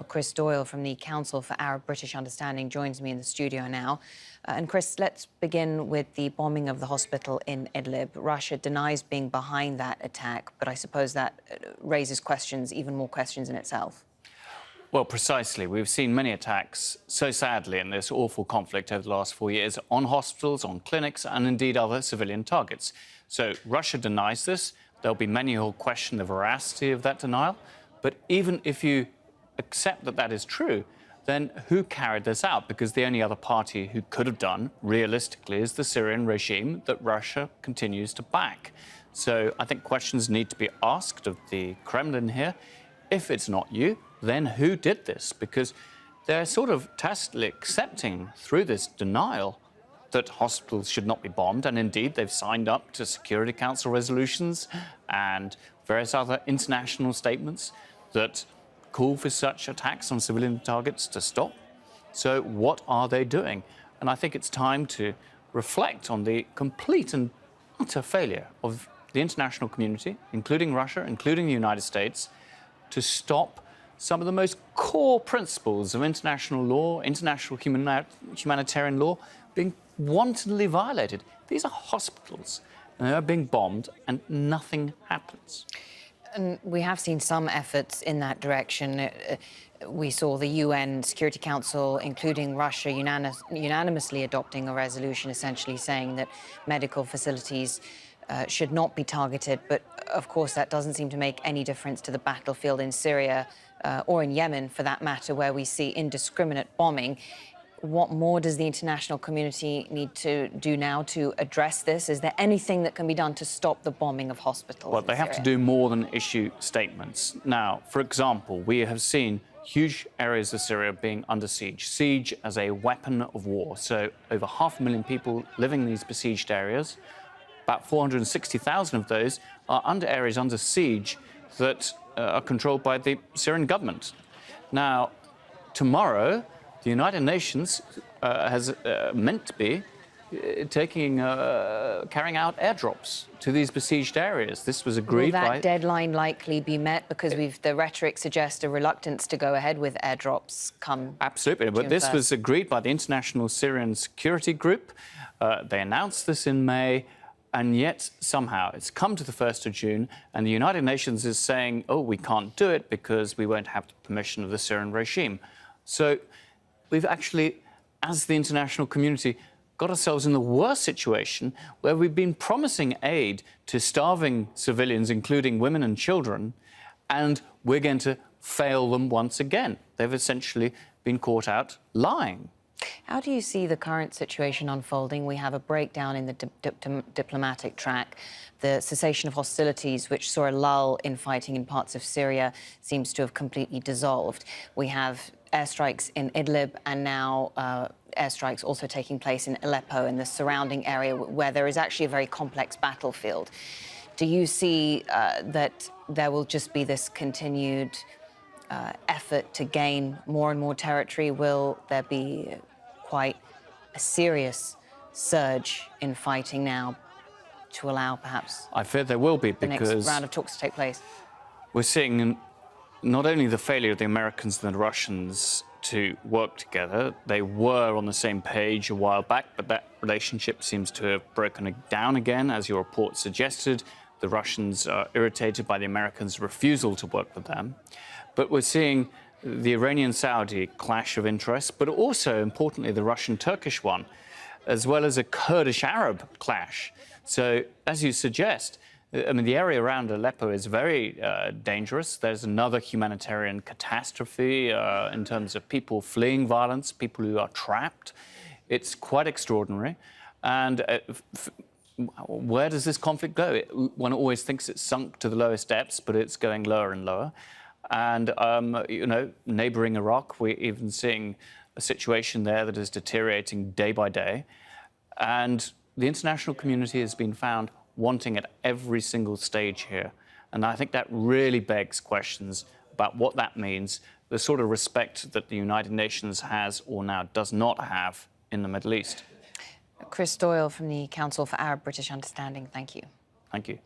Chris Doyle from the Council for Arab-British Understanding joins me in the studio now. And Chris, let's begin with the bombing of the hospital in Idlib. Russia denies being behind that attack, but I suppose that raises questions, even more questions in itself. Well, precisely. We've seen many attacks, so sadly, in this awful conflict over the last 4 years on hospitals, on clinics, and indeed other civilian targets. So Russia denies this. There'll be many who'll question the veracity of that denial. But even if you accept that that is true, then who carried this out? Because the only other party who could have done, realistically, is the Syrian regime that Russia continues to back. So I think questions need to be asked of the Kremlin here. If it's not you, then who did this? Because they're sort of tacitly accepting through this denial that hospitals should not be bombed, and indeed they've signed up to Security Council resolutions and various other international statements that call for such attacks on civilian targets to stop. So what are they doing? And I think it's time to reflect on the complete and utter failure of the international community, including Russia, including the United States, to stop some of the most core principles of international law, international humanitarian law, being wantonly violated. These are hospitals, and they are being bombed, and nothing happens. And we have seen some efforts in that direction. We saw the UN Security Council, including Russia, unanimously adopting a resolution essentially saying that medical facilities should not be targeted. But, of course, that doesn't seem to make any difference to the battlefield in Syria or in Yemen, for that matter, where we see indiscriminate bombing. What more does the international community need to do now to address this? Is there anything that can be done to stop the bombing of hospitals? Well, they have to do more than issue statements. Now, for example, we have seen huge areas of Syria being under siege. Siege as a weapon of war. So over 500,000 people living in these besieged areas. About 460,000 of those are under areas under siege that are controlled by the Syrian government. Now, tomorrow, the United Nations has meant to be carrying out airdrops to these besieged areas. This was agreed by... Will that deadline likely be met? Because the rhetoric suggests a reluctance to go ahead with airdrops come... Absolutely, but this was agreed by the International Syrian Security Group. They announced this in May, and yet somehow it's come to the 1st of June, and the United Nations is saying, oh, we can't do it because we won't have the permission of the Syrian regime. So we've actually, as the international community, got ourselves in the worst situation where we've been promising aid to starving civilians, including women and children, and we're going to fail them once again. They've essentially been caught out lying. How do you see the current situation unfolding? We have a breakdown in the diplomatic track. The cessation of hostilities, which saw a lull in fighting in parts of Syria, seems to have completely dissolved. We have airstrikes in Idlib, and now airstrikes also taking place in Aleppo and the surrounding area, where there is actually a very complex battlefield. Do you see that there will just be this continued effort to gain more and more territory? Will there be quite a serious surge in fighting now to allow perhaps... I fear there will be, because the next round of talks to take place? We're seeing not only the failure of the Americans and the Russians to work together. They were on the same page a while back, but that relationship seems to have broken down again, as your report suggested. The Russians are irritated by the Americans' refusal to work with them. But we're seeing the Iranian-Saudi clash of interests, but also, importantly, the Russian-Turkish one, as well as a Kurdish-Arab clash. So, as you suggest, I mean, the area around Aleppo is very dangerous. There's another humanitarian catastrophe in terms of people fleeing violence, people who are trapped. It's quite extraordinary. And where does this conflict go? One always thinks it's sunk to the lowest depths, but it's going lower and lower. And, you know, neighbouring Iraq, we're even seeing a situation there that is deteriorating day by day. And the international community has been found wanting at every single stage here. And I think that really begs questions about what that means, the sort of respect that the United Nations has or now does not have in the Middle East. Chris Doyle from the Council for Arab-British Understanding, thank you. Thank you.